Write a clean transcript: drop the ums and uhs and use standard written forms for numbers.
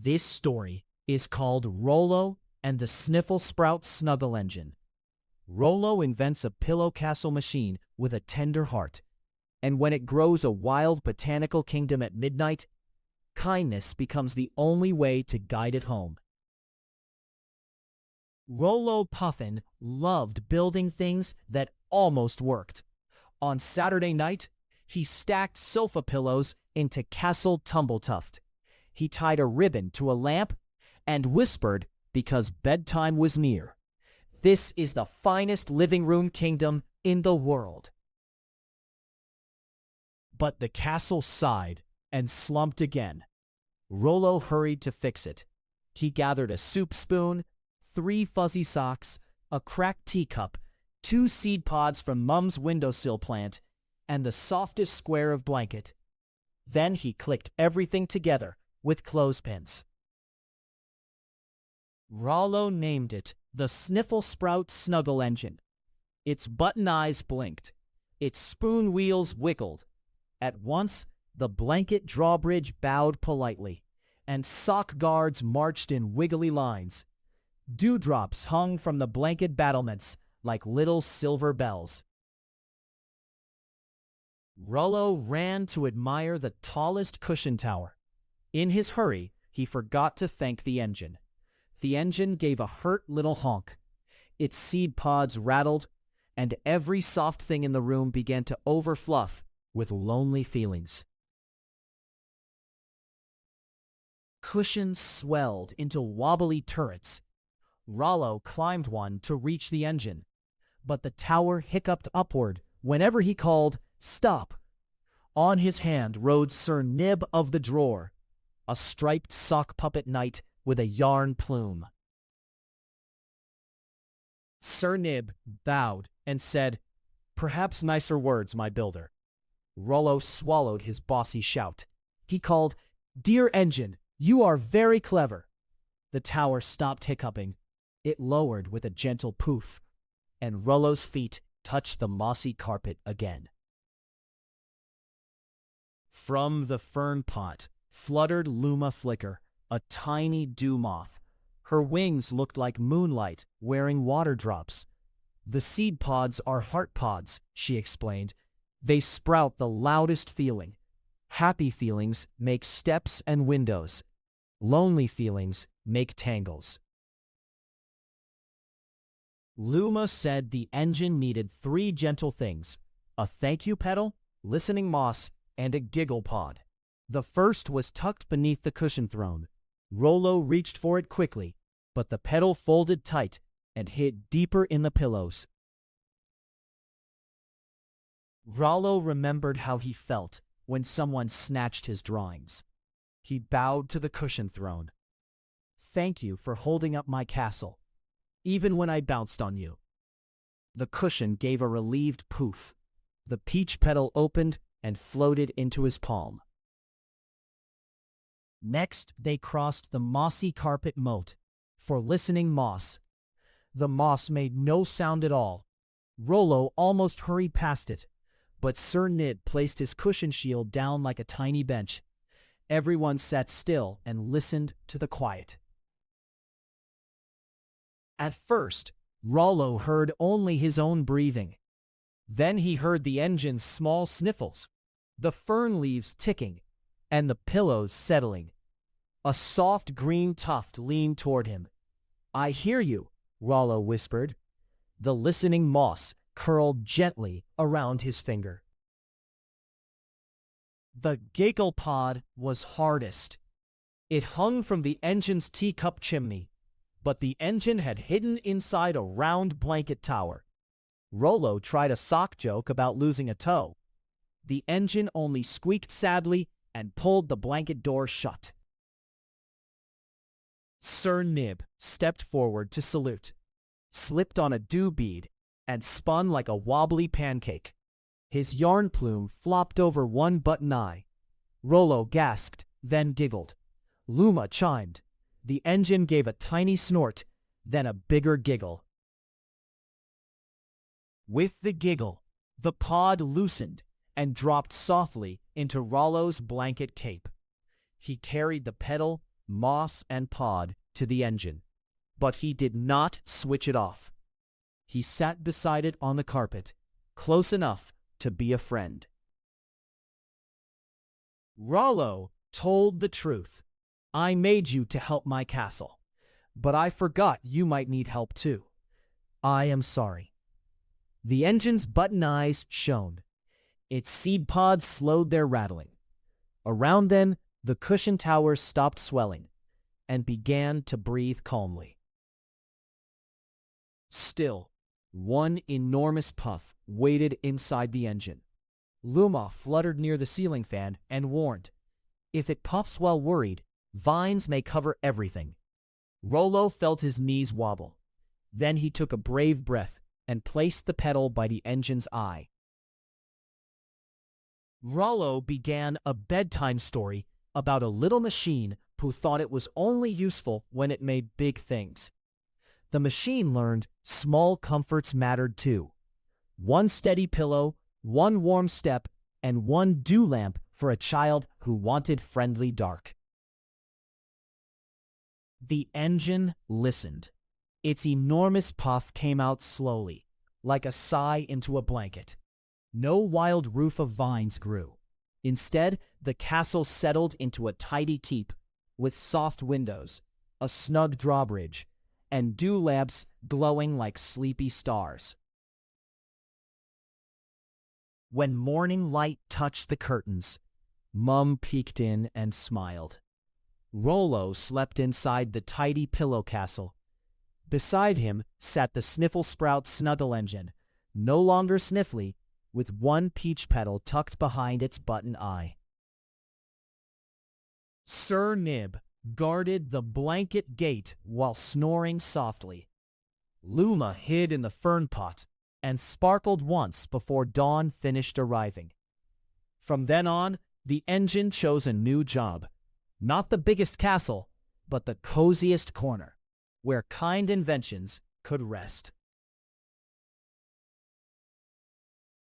This story is called Rollo and the Sniffle-Sprout Snuggle Engine. Rollo invents a pillow castle machine with a tender heart, and when it grows a wild botanical kingdom at midnight, kindness becomes the only way to guide it home. Rollo Puffin loved building things that almost worked. On Saturday night, he stacked sofa pillows into Castle Tumbletuft. He tied a ribbon to a lamp and whispered because bedtime was near. This is the finest living room kingdom in the world. But the castle sighed and slumped again. Rollo hurried to fix it. He gathered a soup spoon, 3 fuzzy socks, a cracked teacup, 2 seed pods from Mum's windowsill plant, and the softest square of blanket. Then he clicked everything together with clothespins. Rollo named it the Sniffle-Sprout Snuggle Engine. Its button eyes blinked. Its spoon wheels wiggled. At once, the blanket drawbridge bowed politely, and sock guards marched in wiggly lines. Dewdrops hung from the blanket battlements like little silver bells. Rollo ran to admire the tallest cushion tower. In his hurry, he forgot to thank the engine. The engine gave a hurt little honk. Its seed pods rattled, and every soft thing in the room began to overfluff with lonely feelings. Cushions swelled into wobbly turrets. Rollo climbed one to reach the engine, but the tower hiccuped upward whenever he called, "Stop!" On his hand rode Sir Nib of the Drawer, a striped sock puppet knight with a yarn plume. Sir Nib bowed and said, "Perhaps nicer words, my builder." Rollo swallowed his bossy shout. He called, "Dear engine, you are very clever." The tower stopped hiccuping. It lowered with a gentle poof, and Rollo's feet touched the mossy carpet again. From the fern pot fluttered Luma Flicker, a tiny dew moth. Her wings looked like moonlight wearing water drops. "The seed pods are heart pods," she explained. "They sprout the loudest feeling. Happy feelings make steps and windows. Lonely feelings make tangles." Luma said the engine needed 3 gentle things: a thank you pedal, listening moss, and a giggle pod. The first was tucked beneath the cushion throne. Rollo reached for it quickly, but the pedal folded tight and hid deeper in the pillows. Rollo remembered how he felt when someone snatched his drawings. He bowed to the cushion throne. "Thank you for holding up my castle, even when I bounced on you." The cushion gave a relieved poof. The peach petal opened and floated into his palm. Next, they crossed the mossy carpet moat for listening moss. The moss made no sound at all. Rollo almost hurried past it, but Sir Nib placed his cushion shield down like a tiny bench. Everyone sat still and listened to the quiet. At first, Rollo heard only his own breathing. Then he heard the engine's small sniffles, the fern leaves ticking, and the pillows settling. A soft green tuft leaned toward him. "I hear you," Rollo whispered. The listening moss curled gently around his finger. The giggle pod was hardest. It hung from the engine's teacup chimney, but the engine had hidden inside a round blanket tower. Rollo tried a sock joke about losing a toe. The engine only squeaked sadly and pulled the blanket door shut. Sir Nib stepped forward to salute, slipped on a dew bead, and spun like a wobbly pancake. His yarn plume flopped over one button eye. Rollo gasped, then giggled. Luma chimed. The engine gave a tiny snort, then a bigger giggle. With the giggle, the pod loosened and dropped softly into Rollo's blanket cape. He carried the pedal, moss and pod to the engine, but he did not switch it off. He sat beside it on the carpet, close enough to be a friend. Rollo told the truth. I made you to help my castle, but I forgot you might need help too. I am sorry. The engine's button eyes shone. Its seed pods slowed their rattling. Around them, the cushion towers stopped swelling and began to breathe calmly. Still, one enormous puff waited inside the engine. Luma fluttered near the ceiling fan and warned, "If it puffs while worried, vines may cover everything." Rollo felt his knees wobble. Then he took a brave breath and placed the pedal by the engine's eye. Rollo began a bedtime story about a little machine who thought it was only useful when it made big things. The machine learned small comforts mattered too. One steady pillow, one warm step, and one dew lamp for a child who wanted friendly dark. The engine listened. Its enormous puff came out slowly, like a sigh into a blanket. No wild roof of vines grew. Instead, the castle settled into a tidy keep with soft windows, a snug drawbridge, and dew lamps glowing like sleepy stars. When morning light touched the curtains, Mum peeked in and smiled. Rollo slept inside the tidy pillow castle. Beside him sat the Sniffle-Sprout Snuggle engine, no longer sniffly, with one peach petal tucked behind its button eye. Sir Nib guarded the blanket gate while snoring softly. Luma hid in the fern pot and sparkled once before dawn finished arriving. From then on, the engine chose a new job. Not the biggest castle, but the coziest corner, where kind inventions could rest.